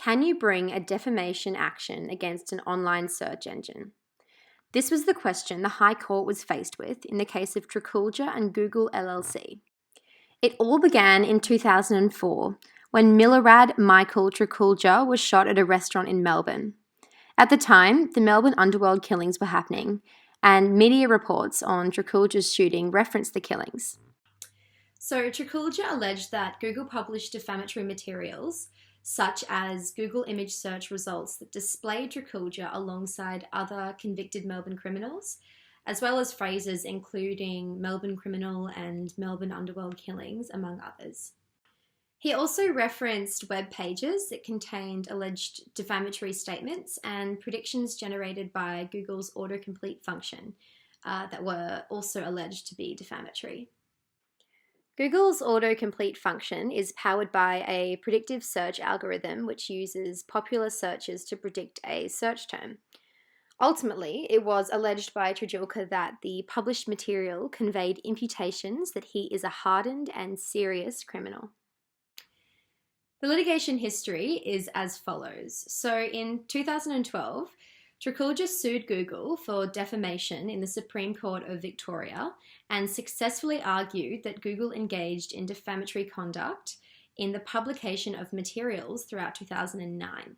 Can you bring a defamation action against an online search engine? This was the question the High Court was faced with in the case of Trkulja and Google LLC. It all began in 2004 when Milorad Michael Trkulja was shot at a restaurant in Melbourne. At the time, the Melbourne underworld killings were happening, and media reports on Trkulja's shooting referenced the killings. So Trkulja alleged that Google published defamatory materials, such as Google image search results that displayed Trkulja alongside other convicted Melbourne criminals, as well as phrases including Melbourne criminal and Melbourne underworld killings, among others. He also referenced web pages that contained alleged defamatory statements and predictions generated by Google's autocomplete function that were also alleged to be defamatory. Google's autocomplete function is powered by a predictive search algorithm which uses popular searches to predict a search term. Ultimately, it was alleged by Trkulja that the published material conveyed imputations that he is a hardened and serious criminal. The litigation history is as follows. So in 2012, Trkulja sued Google for defamation in the Supreme Court of Victoria and successfully argued that Google engaged in defamatory conduct in the publication of materials throughout 2009.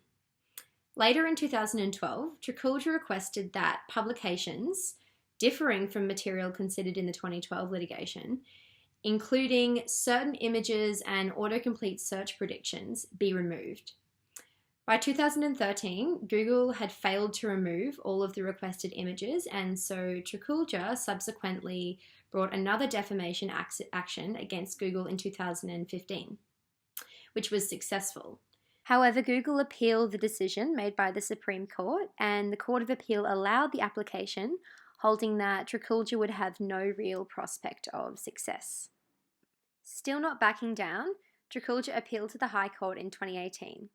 Later in 2012, Trkulja requested that publications differing from material considered in the 2012 litigation, including certain images and autocomplete search predictions, be removed. By 2013, Google had failed to remove all of the requested images, and so Trkulja subsequently brought another defamation action against Google in 2015, which was successful. However, Google appealed the decision made by the Supreme Court, and the Court of Appeal allowed the application, holding that Trkulja would have no real prospect of success. Still not backing down, Trkulja appealed to the High Court in 2018.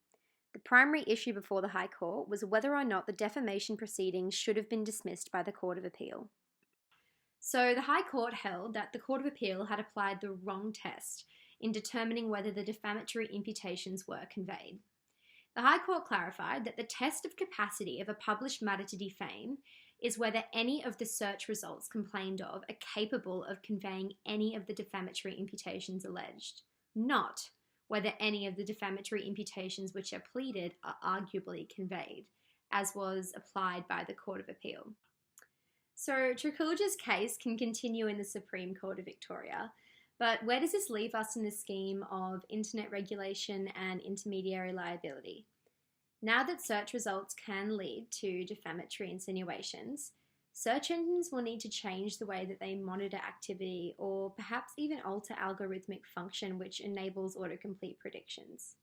The primary issue before the High Court was whether or not the defamation proceedings should have been dismissed by the Court of Appeal. So the High Court held that the Court of Appeal had applied the wrong test in determining whether the defamatory imputations were conveyed. The High Court clarified that the test of capacity of a published matter to defame is whether any of the search results complained of are capable of conveying any of the defamatory imputations alleged, not whether any of the defamatory imputations which are pleaded are arguably conveyed, as was applied by the Court of Appeal. So Trkulja's case can continue in the Supreme Court of Victoria, but where does this leave us in the scheme of internet regulation and intermediary liability? Now that search results can lead to defamatory insinuations, search engines will need to change the way that they monitor activity or perhaps even alter algorithmic function which enables autocomplete predictions.